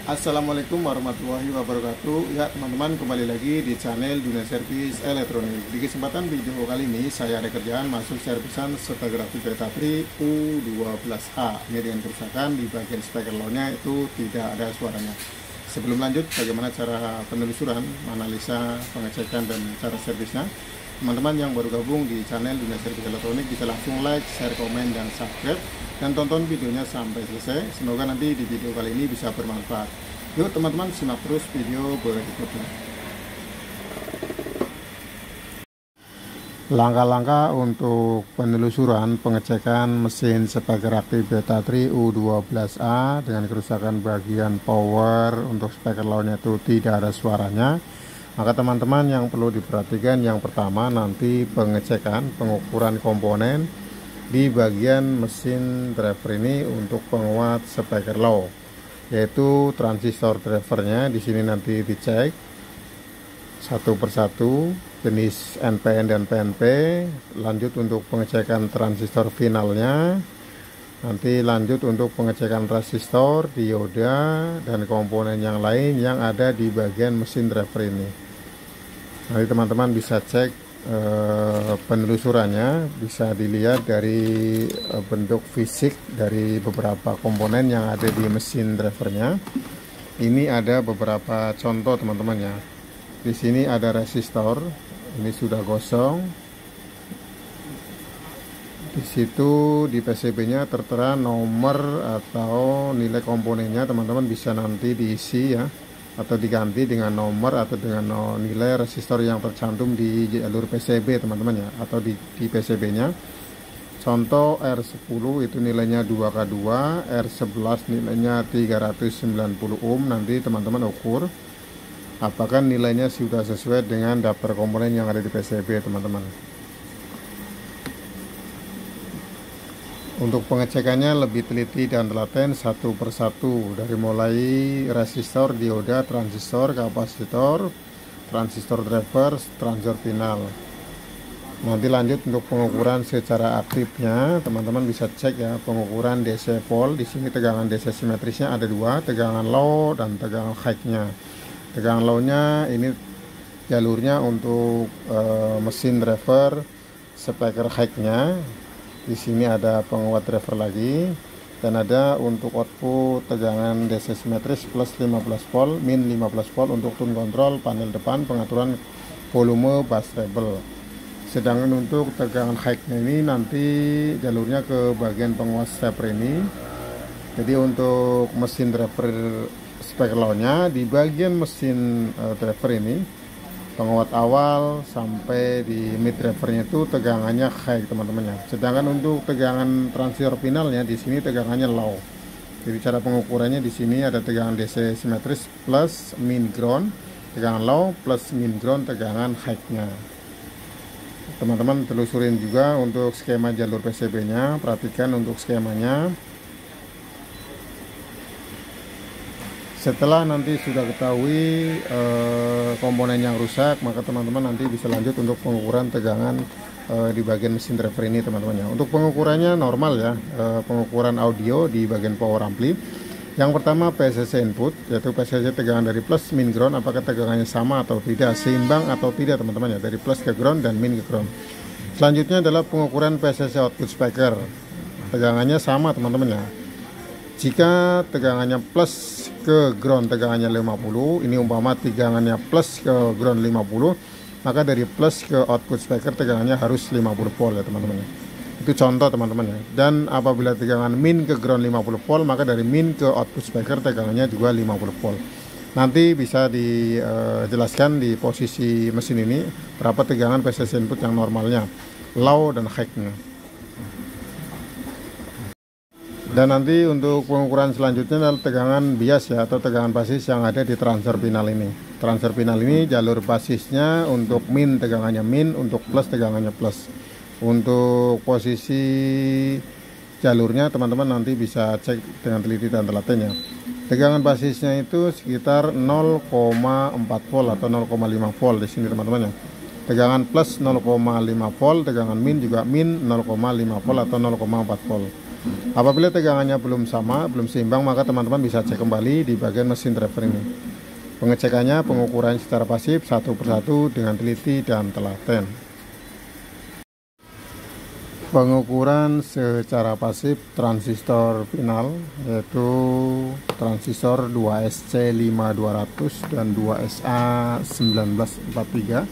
Assalamualaikum warahmatullahi wabarakatuh. Ya teman-teman, kembali lagi di channel Dunia Servis Elektronik. Di kesempatan video kali ini saya ada kerjaan masuk servisan Setagrafi Beta Tri U12A. Ini dengan kerusakan di bagian speaker low-nya itu tidak ada suaranya. Sebelum lanjut, bagaimana cara penelusuran, analisa, pengecekan dan cara servisnya, teman-teman yang baru gabung di channel Dunia Servis Elektronik bisa langsung like, share, komen, dan subscribe, dan tonton videonya sampai selesai. Semoga nanti di video kali ini bisa bermanfaat. Yuk teman-teman, simak terus video berikutnya. Langkah-langkah untuk penelusuran pengecekan mesin speaker aktif Beta Tri U12A dengan kerusakan bagian power untuk speaker low-nya itu tidak ada suaranya. Maka teman-teman yang perlu diperhatikan, yang pertama nanti pengecekan pengukuran komponen di bagian mesin driver ini untuk penguat speaker low, yaitu transistor drivernya. Di sini nanti dicek satu persatu jenis NPN dan PNP. Lanjut untuk pengecekan transistor finalnya, nanti lanjut untuk pengecekan resistor, dioda, dan komponen yang lain yang ada di bagian mesin driver ini. Nanti teman-teman bisa cek penelusurannya, bisa dilihat dari bentuk fisik dari beberapa komponen yang ada di mesin drivernya. Ini ada beberapa contoh teman-teman ya. Di sini ada resistor, ini sudah gosong. Di situ di PCB-nya tertera nomor atau nilai komponennya, teman-teman bisa nanti diisi ya, atau diganti dengan nomor atau dengan nilai resistor yang tercantum di jalur PCB teman-teman ya, atau di PCB-nya. Contoh R10 itu nilainya 2K2, R11 nilainya 390 ohm. Nanti teman-teman ukur apakah nilainya sudah sesuai dengan daftar komponen yang ada di PCB teman-teman. Untuk pengecekannya lebih teliti dan telaten satu persatu, dari mulai resistor, dioda, transistor, kapasitor, transistor driver, transistor final. Nanti lanjut untuk pengukuran secara aktifnya, teman-teman bisa cek ya pengukuran DC volt. Di sini tegangan DC simetrisnya ada dua, tegangan low dan tegangan high-nya. Tegangan low-nya ini jalurnya untuk mesin driver speaker high-nya. Di sini ada penguat driver lagi, dan ada untuk output tegangan DC simetris plus 15 volt, min 15 volt untuk tune control panel depan, pengaturan volume bass treble. Sedangkan untuk tegangan high-nya ini nanti jalurnya ke bagian penguat stepper ini. Jadi untuk mesin driver speaker low-nya di bagian mesin driver ini, penguat awal sampai di mid drivernya itu tegangannya high teman-teman ya. Sedangkan untuk tegangan transistor finalnya di sini tegangannya low. Jadi cara pengukurannya di sini ada tegangan DC simetris plus min ground, tegangan low plus min ground tegangan high-nya. Teman-teman telusurin juga untuk skema jalur PCB-nya, perhatikan untuk skemanya. Setelah nanti sudah ketahui komponen yang rusak, maka teman-teman nanti bisa lanjut untuk pengukuran tegangan di bagian mesin driver ini teman-teman ya. Untuk pengukurannya normal ya, pengukuran audio di bagian power ampli. Yang pertama PSC input, yaitu PSC tegangan dari plus min ground, apakah tegangannya sama atau tidak, seimbang atau tidak teman-teman ya, dari plus ke ground dan min ke ground. Selanjutnya adalah pengukuran PSC output speaker, tegangannya sama teman-teman ya. Jika tegangannya plus ke ground tegangannya 50, ini umpama tegangannya plus ke ground 50, maka dari plus ke output speaker tegangannya harus 50 volt ya teman-teman. Itu contoh teman-teman ya. Dan apabila tegangan min ke ground 50 volt, maka dari min ke output speaker tegangannya juga 50 volt. Nanti bisa dijelaskan di posisi mesin ini berapa tegangan PSC input yang normalnya, low dan high-nya. Dan nanti untuk pengukuran selanjutnya adalah tegangan bias ya, atau tegangan basis yang ada di transistor final ini. Transistor final ini jalur basisnya untuk min tegangannya min, untuk plus tegangannya plus. Untuk posisi jalurnya teman-teman nanti bisa cek dengan teliti dan telaten ya. Tegangan basisnya itu sekitar 0,4 volt atau 0,5 volt di sini teman-teman ya. Tegangan plus 0,5 volt, tegangan min juga min 0,5 volt atau 0,4 volt. Apabila tegangannya belum sama, belum seimbang, maka teman-teman bisa cek kembali di bagian mesin driver ini. Pengecekannya, pengukuran secara pasif satu persatu dengan teliti dan telaten. Pengukuran secara pasif transistor final, yaitu transistor 2SC5200 dan 2SA1943.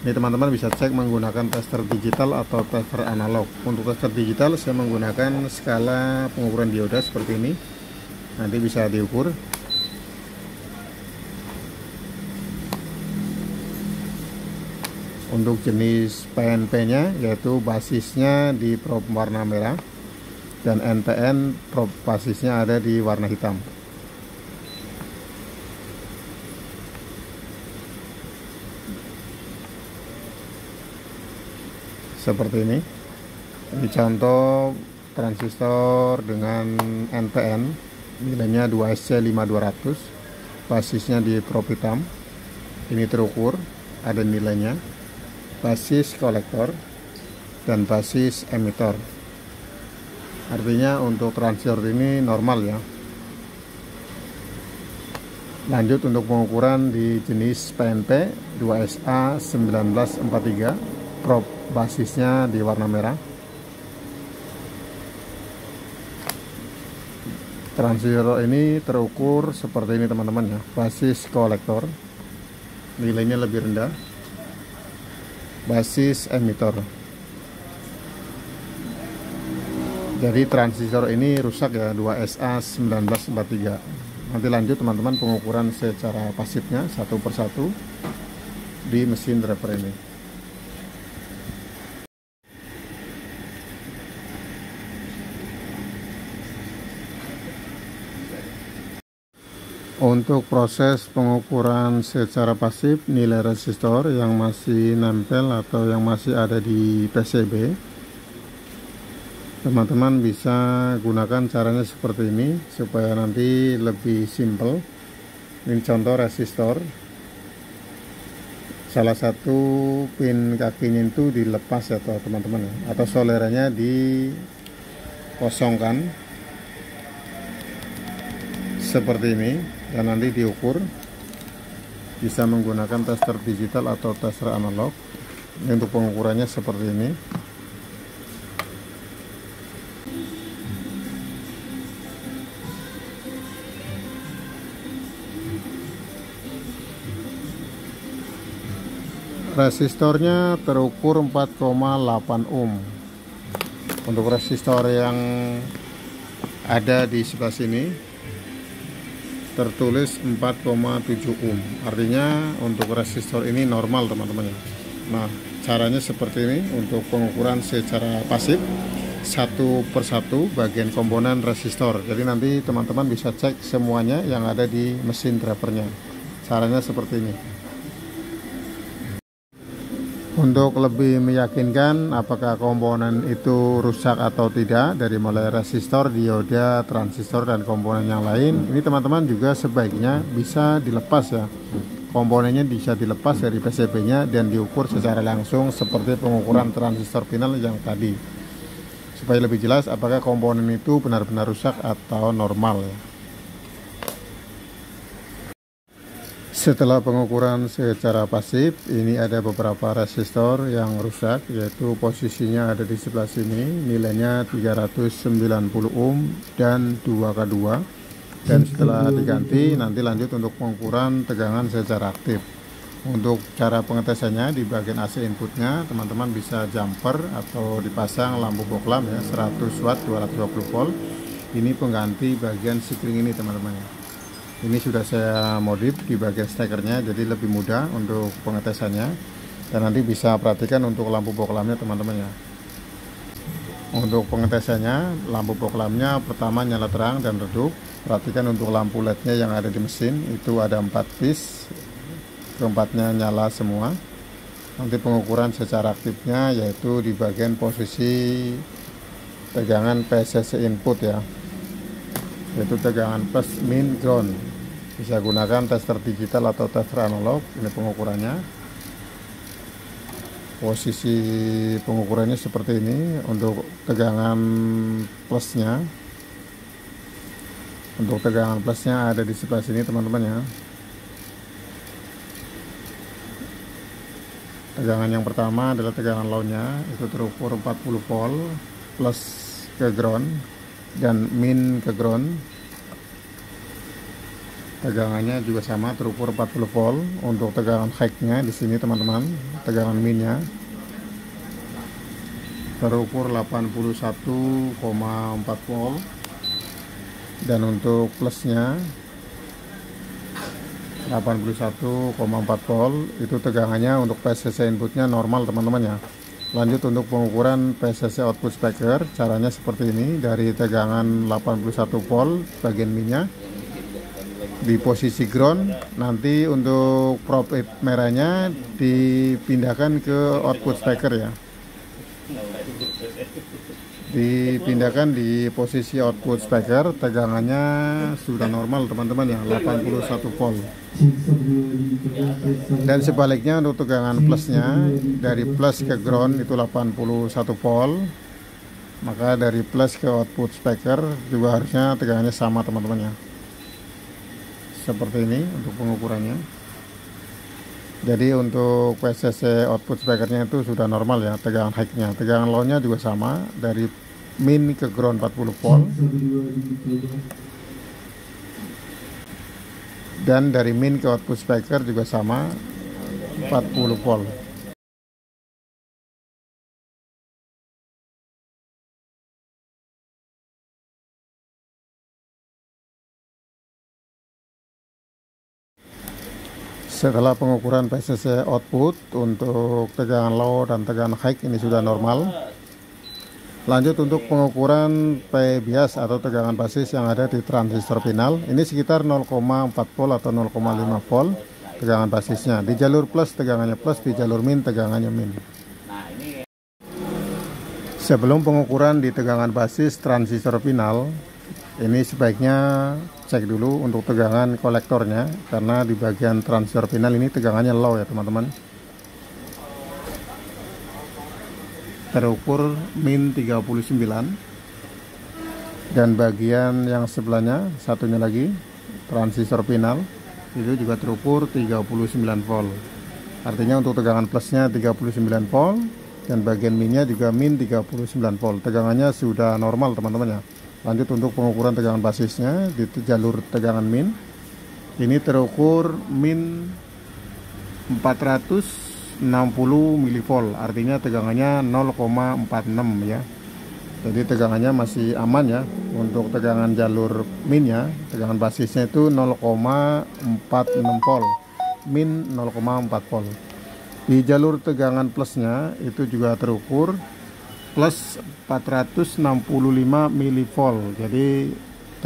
Ini teman-teman bisa cek menggunakan tester digital atau tester analog. Untuk tester digital saya menggunakan skala pengukuran dioda seperti ini. Nanti bisa diukur. Untuk jenis PNP-nya yaitu basisnya di probe warna merah dan NPN probe basisnya ada di warna hitam. Seperti ini contoh transistor dengan NPN, nilainya 2SC5200, basisnya di probe hitam. Ini terukur, ada nilainya, basis kolektor dan basis emitor. Artinya untuk transistor ini normal ya. Lanjut untuk pengukuran di jenis PNP 2SA1943, probe basisnya di warna merah. Transistor ini terukur seperti ini teman-teman ya, basis kolektor, nilainya lebih rendah, basis emitor. Jadi transistor ini rusak ya, 2SA1943. Nanti lanjut teman-teman pengukuran secara pasifnya satu persatu di mesin driver ini. Untuk proses pengukuran secara pasif nilai resistor yang masih nempel atau yang masih ada di PCB, teman-teman bisa gunakan caranya seperti ini supaya nanti lebih simple. Ini contoh resistor, salah satu pin kakinya itu dilepas atau teman-teman, atau solerannya dikosongkan seperti ini dan nanti diukur. Bisa menggunakan tester digital atau tester analog. Ini untuk pengukurannya seperti ini. Resistornya terukur 4,8 ohm. Untuk resistor yang ada di sebelah sini tertulis 4,7 ohm. Artinya untuk resistor ini normal teman-teman. Nah, caranya seperti ini untuk pengukuran secara pasif satu persatu bagian komponen resistor. Jadi nanti teman-teman bisa cek semuanya yang ada di mesin drivernya. Caranya seperti ini. Untuk lebih meyakinkan apakah komponen itu rusak atau tidak, dari mulai resistor, dioda, transistor, dan komponen yang lain, ini teman-teman juga sebaiknya bisa dilepas ya. Komponennya bisa dilepas dari PCB-nya dan diukur secara langsung seperti pengukuran transistor final yang tadi, supaya lebih jelas apakah komponen itu benar-benar rusak atau normal ya. Setelah pengukuran secara pasif, ini ada beberapa resistor yang rusak, yaitu posisinya ada di sebelah sini, nilainya 390 ohm dan 2K2. Dan setelah diganti, nanti lanjut untuk pengukuran tegangan secara aktif. Untuk cara pengetesannya, di bagian AC inputnya, teman-teman bisa jumper atau dipasang lampu boklam ya, 100 watt 220 volt. Ini pengganti bagian sikring ini teman-teman. Ini sudah saya modif di bagian stekernya, jadi lebih mudah untuk pengetesannya. Dan nanti bisa perhatikan untuk lampu boklamnya teman-teman ya. Untuk pengetesannya, lampu boklamnya pertama nyala terang dan redup. Perhatikan untuk lampu LED-nya yang ada di mesin, itu ada 4 piece, keempatnya nyala semua. Nanti pengukuran secara aktifnya yaitu di bagian posisi tegangan PSC input ya, yaitu tegangan plus min ground. Bisa gunakan tester digital atau tester analog. Ini pengukurannya. Posisi pengukurannya seperti ini. Untuk tegangan plusnya, ada di sebelah sini teman-teman ya. Tegangan yang pertama adalah tegangan low-nya, itu terukur 40 volt plus ke ground dan min ke ground. Tegangannya juga sama, terukur 40 volt. Untuk tegangan high-nya di sini teman-teman, tegangan minnya terukur 81,4 volt. Dan untuk plusnya 81,4 volt, itu tegangannya untuk PCC inputnya normal teman-teman ya. Lanjut untuk pengukuran PCC output speaker, caranya seperti ini. Dari tegangan 81 volt bagian minnya di posisi ground, nanti untuk probe merahnya dipindahkan ke output speaker ya, dipindahkan di posisi output speaker. Tegangannya sudah normal teman-teman ya, 81 volt. Dan sebaliknya untuk tegangan plusnya, dari plus ke ground itu 81 volt, maka dari plus ke output speaker juga harusnya tegangannya sama teman-teman ya. Seperti ini untuk pengukurannya. Jadi untuk PCC output speakernya itu sudah normal ya, tegangan high-nya. Tegangan low-nya juga sama, dari min ke ground 40 volt. Dan dari min ke output speaker juga sama, 40 volt. Setelah pengukuran PCC output untuk tegangan low dan tegangan high ini sudah normal. Lanjut untuk pengukuran P bias atau tegangan basis yang ada di transistor final. Ini sekitar 0,4 volt atau 0,5 volt tegangan basisnya. Di jalur plus tegangannya plus, di jalur min tegangannya min. Sebelum pengukuran di tegangan basis transistor final, ini sebaiknya cek dulu untuk tegangan kolektornya, karena di bagian transistor final ini tegangannya low ya teman-teman. Terukur min 39. Dan bagian yang sebelahnya, satunya lagi transistor final, itu juga terukur 39 volt. Artinya untuk tegangan plusnya 39 volt dan bagian minnya juga min 39 volt. Tegangannya sudah normal teman-teman ya. Lanjut untuk pengukuran tegangan basisnya di jalur tegangan min. Ini terukur min 460 mV, artinya tegangannya 0,46 ya. Jadi tegangannya masih aman ya. Untuk tegangan jalur minnya, tegangan basisnya itu 0,46 volt, min 0,4 volt. Di jalur tegangan plusnya itu juga terukur plus 465 mV, jadi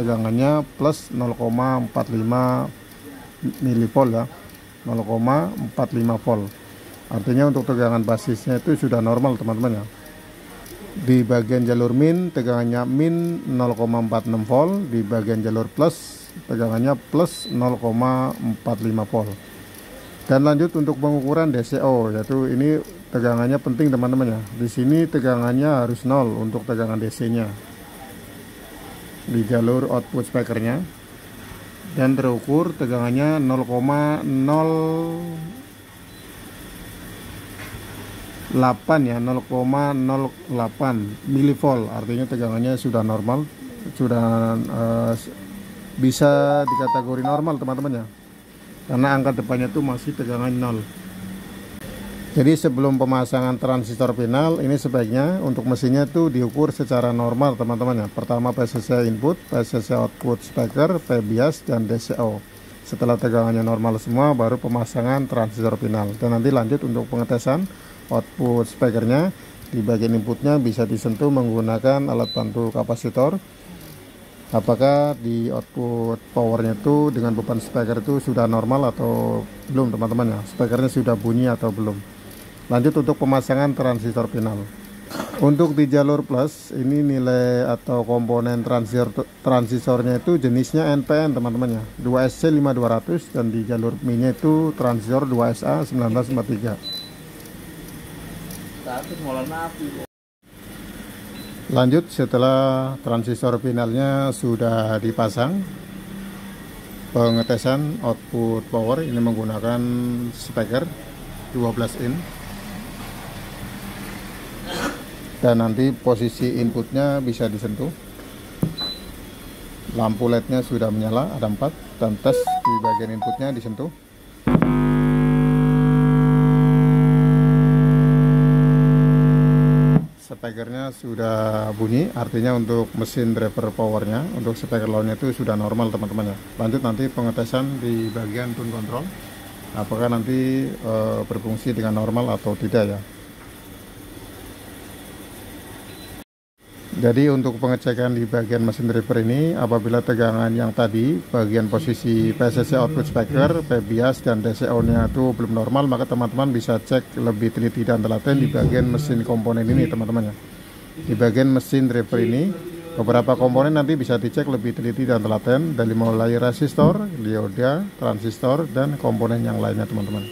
tegangannya plus 0,45 mV ya, 0,45 volt. Artinya untuk tegangan basisnya itu sudah normal teman-teman ya. Di bagian jalur min tegangannya min 0,46 volt, di bagian jalur plus tegangannya plus 0,45 volt. Dan lanjut untuk pengukuran DCO, yaitu ini tegangannya penting teman-teman ya. Di sini tegangannya harus 0 untuk tegangan DC-nya di jalur output speakernya, dan terukur tegangannya 0,08 ya, 0,08 mV. Artinya tegangannya sudah normal, sudah bisa dikategori normal teman-teman ya, karena angka depannya itu masih tegangan 0. Jadi sebelum pemasangan transistor final, ini sebaiknya untuk mesinnya itu diukur secara normal teman-teman ya. Pertama PCC input, PCC output speaker, P bias, dan DCO. Setelah tegangannya normal semua, baru pemasangan transistor final. Dan nanti lanjut untuk pengetesan output speakernya. Di bagian inputnya bisa disentuh menggunakan alat bantu kapasitor. Apakah di output powernya itu dengan beban speaker itu sudah normal atau belum teman-teman ya. Speakernya sudah bunyi atau belum. Lanjut untuk pemasangan transistor final. Untuk di jalur plus, ini nilai atau komponen transistornya itu jenisnya NPN teman-teman ya, 2SC5200, dan di jalur minnya itu transistor 2SA1943. Lanjut, setelah transistor finalnya sudah dipasang, pengetesan output power ini menggunakan speaker 12 in, dan nanti posisi inputnya bisa disentuh. Lampu LED-nya sudah menyala, ada 4, dan tes di bagian inputnya disentuh. Speakernya sudah bunyi, artinya untuk mesin driver powernya, untuk speaker low-nya itu sudah normal teman-teman ya. Lanjut nanti pengetesan di bagian tune control, apakah nanti berfungsi dengan normal atau tidak ya. Jadi untuk pengecekan di bagian mesin driver ini, apabila tegangan yang tadi bagian posisi PCC output speaker, PBIAS dan DCO nya itu belum normal, maka teman-teman bisa cek lebih teliti dan telaten di bagian mesin komponen ini teman-teman ya. Di bagian mesin driver ini beberapa komponen nanti bisa dicek lebih teliti dan telaten, dari mulai resistor, dioda, transistor, dan komponen yang lainnya teman-teman.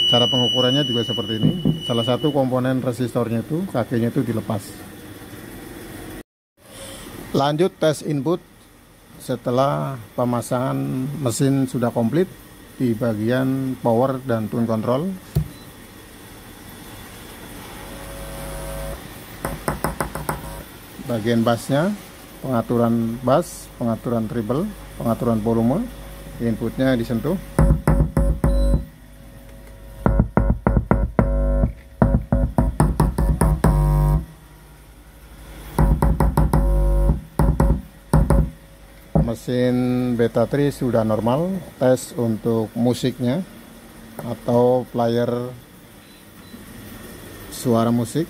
Cara pengukurannya juga seperti ini. Salah satu komponen resistornya itu kakinya itu dilepas. Lanjut tes input setelah pemasangan mesin sudah komplit di bagian power dan tune control. Bagian bassnya, pengaturan bass, pengaturan treble, pengaturan volume, inputnya disentuh. Mesin Beta 3 sudah normal. Tes untuk musiknya atau player suara musik.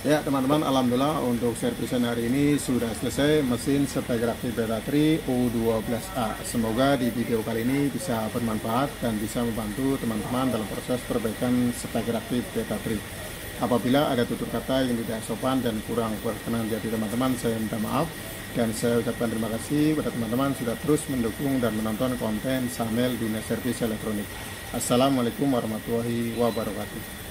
Ya teman-teman, alhamdulillah untuk servisan hari ini sudah selesai mesin speaker aktif Beta 3 U12A. Semoga di video kali ini bisa bermanfaat dan bisa membantu teman-teman dalam proses perbaikan speaker aktif Beta 3. Apabila ada tutur kata yang tidak sopan dan kurang berkenan di hati teman-teman, saya minta maaf. Dan saya ucapkan terima kasih kepada teman-teman sudah terus mendukung dan menonton konten channel Dunia Servis Elektronik. Assalamualaikum warahmatullahi wabarakatuh.